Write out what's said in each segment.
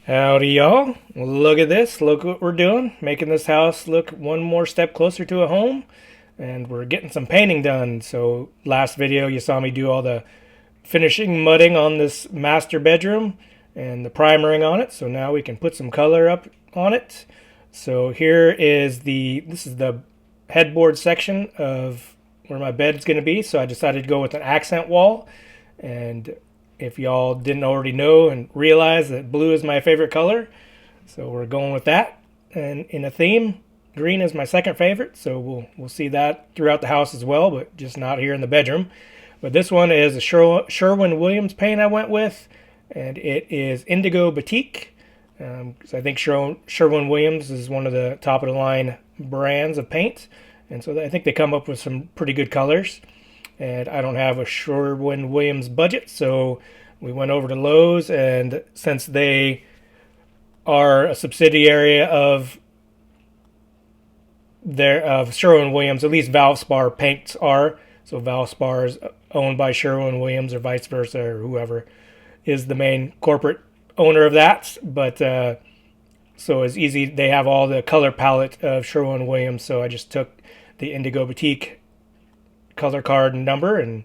Howdy, y'all. Look at this. Look what we're doing. Making this house look one more step closer to a home. And we're getting some painting done. So, last video, you saw me do all the finishing mudding on this master bedroom and the primering on it. So, now we can put some color up on it. So, this is the headboard section of where my bed's going to be. So, I decided to go with an accent wall. And if y'all didn't already know and realize that blue is my favorite color, so we're going with that. And in a theme, green is my second favorite, so we'll see that throughout the house as well, but just not here in the bedroom. But this one is a Sherwin-Williams paint I went with, and it is Indigo Batik. Because I think Sherwin-Williams is one of the top of the line brands of paint, and so I think they come up with some pretty good colors. And I don't have a Sherwin-Williams budget, so we went over to Lowe's, and since they are a subsidiary of Sherwin-Williams, at least Valspar paints are. So Valspar is owned by Sherwin-Williams, or vice versa, or whoever is the main corporate owner of that. But so it's easy. They have all the color palette of Sherwin-Williams, so I just took the Indigo Batik color card and number and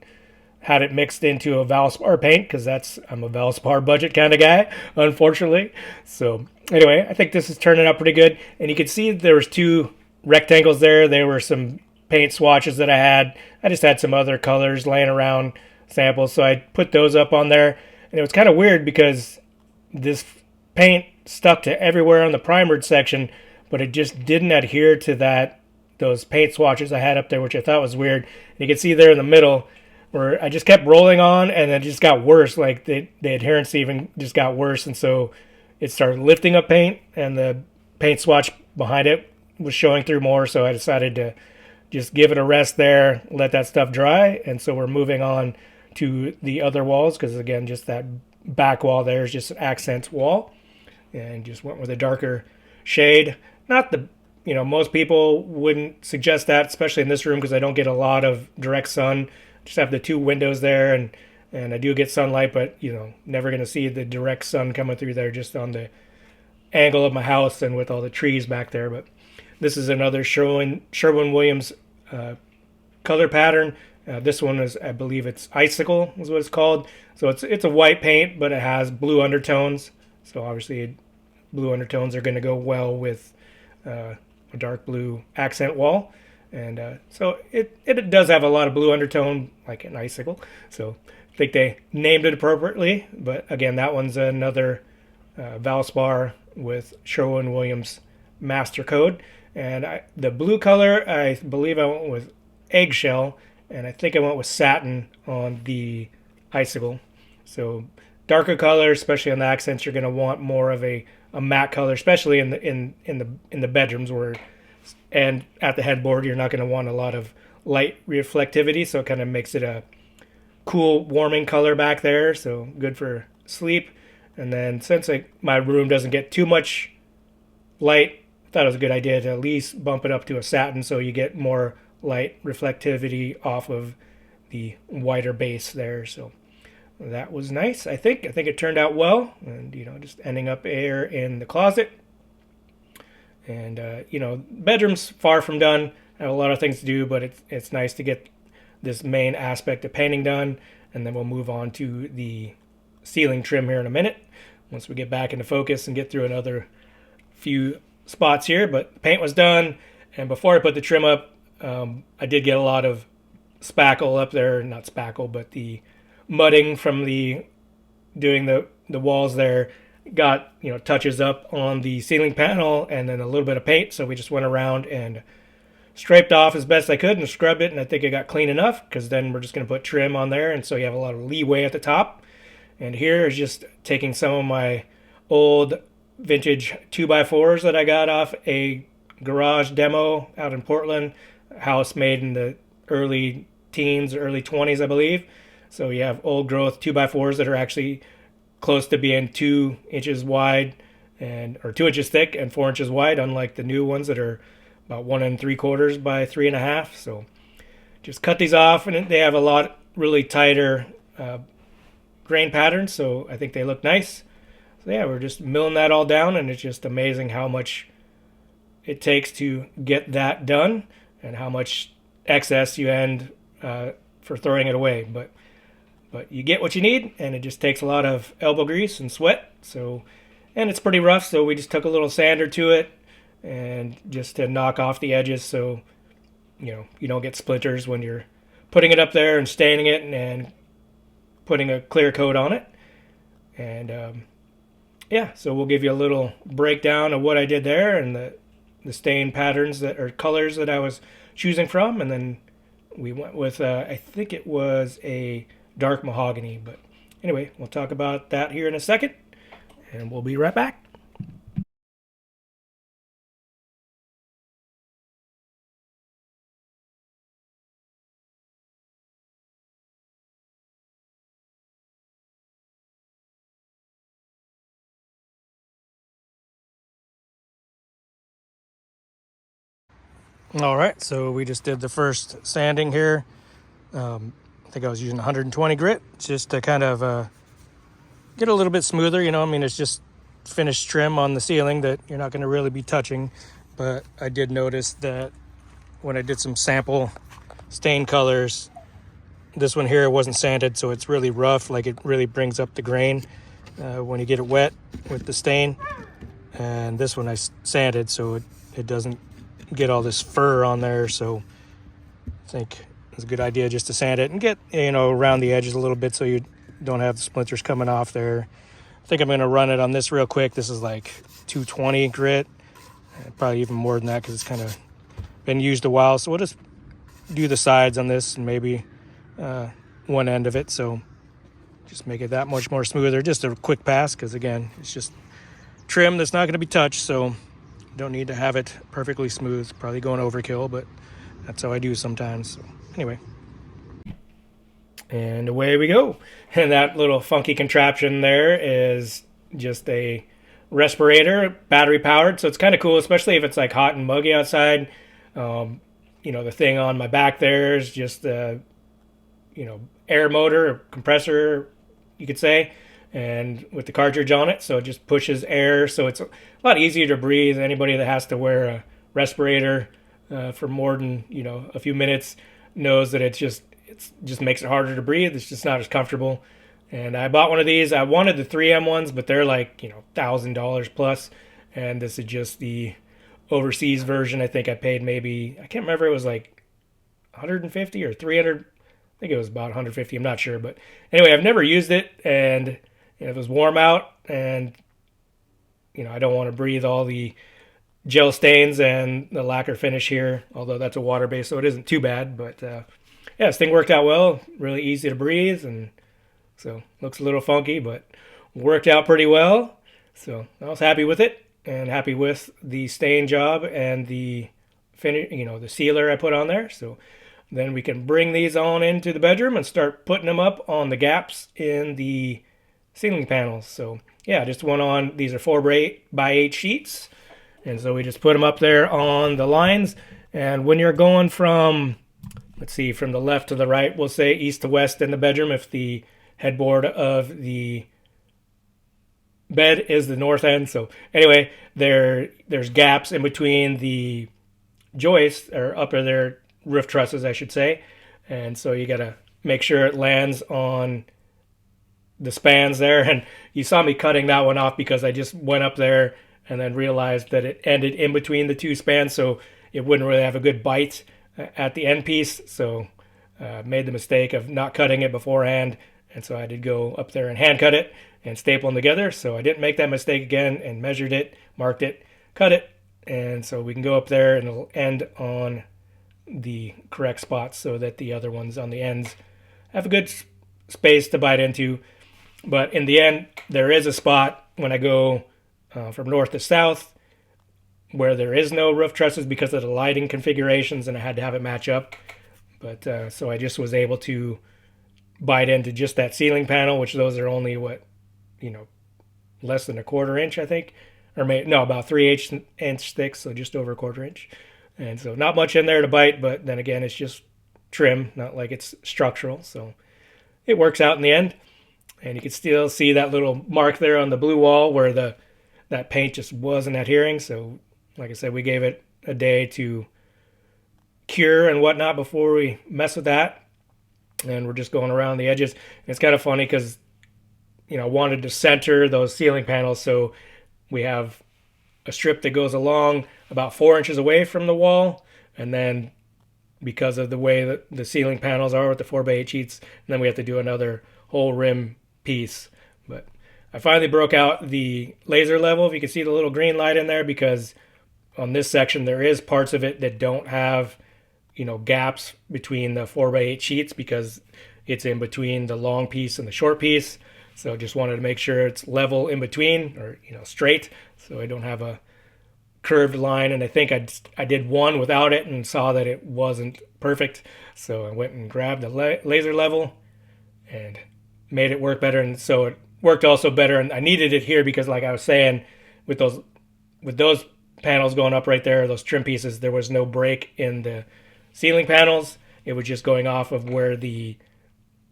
had it mixed into a Valspar paint, because I'm a Valspar budget kind of guy, unfortunately. So anyway, I think this is turning out pretty good. And you can see there was two rectangles there. There were some paint swatches that I had. I just had some other colors laying around, samples, so I put those up on there. And it was kind of weird because this paint stuck to everywhere on the primered section, but it just didn't adhere to those paint swatches I had up there, which I thought was weird. And you can see there in the middle where I just kept rolling on, and it just got worse. Like the adherence even just got worse, and so it started lifting up paint, and the paint swatch behind it was showing through more. So I decided to just give it a rest there, let that stuff dry. And so we're moving on to the other walls, because again, just that back wall there is just an accent wall, and just went with a darker shade. Not the most people wouldn't suggest that, especially in this room, because I don't get a lot of direct sun. Just have the two windows there, and I do get sunlight, but never going to see the direct sun coming through there, just on the angle of my house and with all the trees back there. But this is another Sherwin-Williams color pattern. This one is, I believe it's Icicle is what it's called. So it's a white paint, but it has blue undertones. So obviously blue undertones are going to go well with a dark blue accent wall. And so it does have a lot of blue undertone, like an icicle. So I think they named it appropriately. But again, that one's another Valspar with Sherwin-Williams master code. And the blue color, I believe I went with eggshell, and I think I went with satin on the icicle. So darker color, especially on the accents, you're going to want more of a matte color, especially in the bedrooms and at the headboard. You're not going to want a lot of light reflectivity, so it kind of makes it a cool, warming color back there. So good for sleep. And then since my room doesn't get too much light, I thought it was a good idea to at least bump it up to a satin, so you get more light reflectivity off of the whiter base there. So that was nice. I think it turned out well, and just ending up air in the closet. And bedroom's far from done. I have a lot of things to do, but it's nice to get this main aspect of painting done, and then we'll move on to the ceiling trim here in a minute once we get back into focus and get through another few spots here. But paint was done, and before I put the trim up, I did get a lot of spackle up there. Not spackle, but the mudding from doing the walls there got touches up on the ceiling panel, and then a little bit of paint. So we just went around and scraped off as best I could and scrubbed it, and I think it got clean enough, because then we're just going to put trim on there, and so you have a lot of leeway at the top. And here is just taking some of my old vintage 2x4s that I got off a garage demo out in Portland, a house made in the early teens, early 20s, I believe. So you have old growth 2x4s that are actually close to being 2 inches wide or 2 inches thick and 4 inches wide, unlike the new ones that are about 1 3/4 by 3.5. So just cut these off, and they have a lot really tighter grain patterns, so I think they look nice. So yeah, we're just milling that all down, and it's just amazing how much it takes to get that done and how much excess you end for throwing it away. But you get what you need, and it just takes a lot of elbow grease and sweat. So, and it's pretty rough, so we just took a little sander to it, and just to knock off the edges, so you don't get splinters when you're putting it up there and staining it and putting a clear coat on it. And yeah, so we'll give you a little breakdown of what I did there and the stain patterns that or colors that I was choosing from, and then we went with I think it was a dark mahogany. But anyway, we'll talk about that here in a second, and we'll be right back. All right, so we just did the first sanding here. I think I was using 120 grit just to kind of get a little bit smoother. I mean, it's just finished trim on the ceiling that you're not going to really be touching. But I did notice that when I did some sample stain colors, this one here wasn't sanded, so it's really rough. Like, it really brings up the grain when you get it wet with the stain. And this one I sanded, so it doesn't get all this fur on there. So I think it's a good idea just to sand it and get around the edges a little bit so you don't have the splinters coming off there. I think I'm going to run it on this real quick. This is like 220 grit, probably even more than that because it's kind of been used a while. So we'll just do the sides on this and maybe one end of it, so just make it that much more smoother. Just a quick pass because, again, it's just trim that's not going to be touched, so don't need to have it perfectly smooth. Probably going overkill, but that's how I do sometimes. So anyway, and away we go. And that little funky contraption there is just a respirator, battery powered, so it's kind of cool, especially if it's like hot and muggy outside. The thing on my back there is just air motor or compressor, you could say, and with the cartridge on it, so it just pushes air, so it's a lot easier to breathe. Anybody that has to wear a respirator for more than a few minutes knows that it just makes it harder to breathe. It's just not as comfortable. And I bought one of these. I wanted the 3M ones, but they're like $1,000 plus, and this is just the overseas version. I think I paid maybe, I can't remember, it was like 150 or 300. I think it was about 150. I'm not sure, but anyway, I've never used it, and it was warm out, and I don't want to breathe all the gel stains and the lacquer finish here, although that's a water base, so it isn't too bad. But yeah, this thing worked out well, really easy to breathe, and so looks a little funky, but worked out pretty well. So I was happy with it, and happy with the stain job and the finish, the sealer I put on there. So then we can bring these on into the bedroom and start putting them up on the gaps in the ceiling panels. So yeah, just went on, these are 4x8 sheets, and so we just put them up there on the lines. And when you're going from, let's see, from the left to the right, we'll say east to west in the bedroom, if the headboard of the bed is the north end. So anyway, there's gaps in between the joists, or up in their roof trusses, I should say. And so you got to make sure it lands on the spans there. And you saw me cutting that one off because I just went up there and then realized that it ended in between the two spans, so it wouldn't really have a good bite at the end piece. So made the mistake of not cutting it beforehand, and so I did go up there and hand cut it and staple them together. So I didn't make that mistake again, and measured it, marked it, cut it, and so we can go up there and it'll end on the correct spots so that the other ones on the ends have a good space to bite into. But in the end, there is a spot when I go from north to south where there is no roof trusses because of the lighting configurations, and I had to have it match up. But so I just was able to bite into just that ceiling panel, which those are only less than a quarter inch, I think, or about 3/8 inch thick, so just over a quarter inch. And so not much in there to bite, but then again, it's just trim, not like it's structural, so it works out in the end. And you can still see that little mark there on the blue wall where that paint just wasn't adhering. So like I said, we gave it a day to cure and whatnot before we mess with that. And we're just going around the edges. And it's kind of funny because, I wanted to center those ceiling panels. So we have a strip that goes along about 4 inches away from the wall. And then because of the way that the ceiling panels are with the 4x8 sheets, and then we have to do another whole rim piece. But I finally broke out the laser level, if you can see the little green light in there, because on this section there is parts of it that don't have gaps between the 4x8 sheets because it's in between the long piece and the short piece. So just wanted to make sure it's level in between, or straight, so I don't have a curved line. And I think I did one without it and saw that it wasn't perfect, so I went and grabbed the laser level and made it work better. And so it worked also better, and I needed it here because, like I was saying, with those panels going up right there, those trim pieces, there was no break in the ceiling panels. It was just going off of where the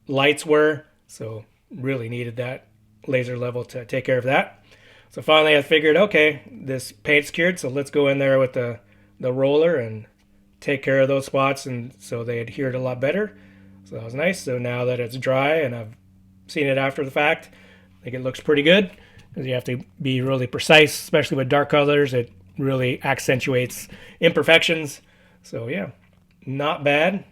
lights were, so really needed that laser level to take care of that. So finally I figured, okay, this paint's cured, so let's go in there with the roller and take care of those spots. And so they adhered a lot better, so that was nice. So now that it's dry and I've seen it after the fact, I think it looks pretty good, because you have to be really precise, especially with dark colors. It really accentuates imperfections. So yeah, not bad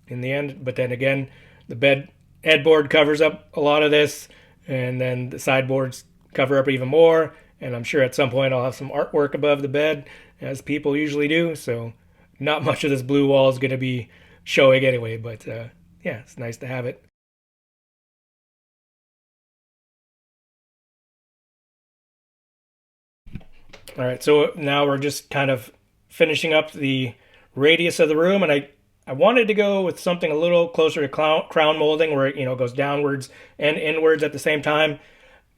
in the end. But then again, the headboard covers up a lot of this, and then the sideboards cover up even more. And I'm sure at some point I'll have some artwork above the bed, as people usually do. So not much of this blue wall is going to be showing anyway. But yeah, it's nice to have it. All right, so now we're just kind of finishing up the radius of the room, and I wanted to go with something a little closer to crown molding, where it goes downwards and inwards at the same time.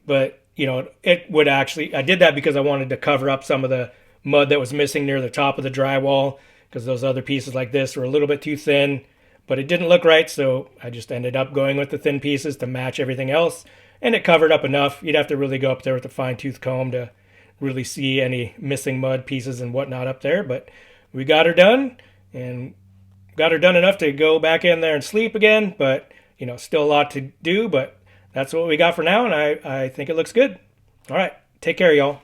But it would actually, I did that because I wanted to cover up some of the mud that was missing near the top of the drywall, because those other pieces like this were a little bit too thin, but it didn't look right. So I just ended up going with the thin pieces to match everything else, and it covered up enough. You'd have to really go up there with a fine-tooth comb to really see any missing mud pieces and whatnot up there. But we got her done, and got her done enough to go back in there and sleep again. But still a lot to do, but that's what we got for now, and I think it looks good. All right, take care, y'all.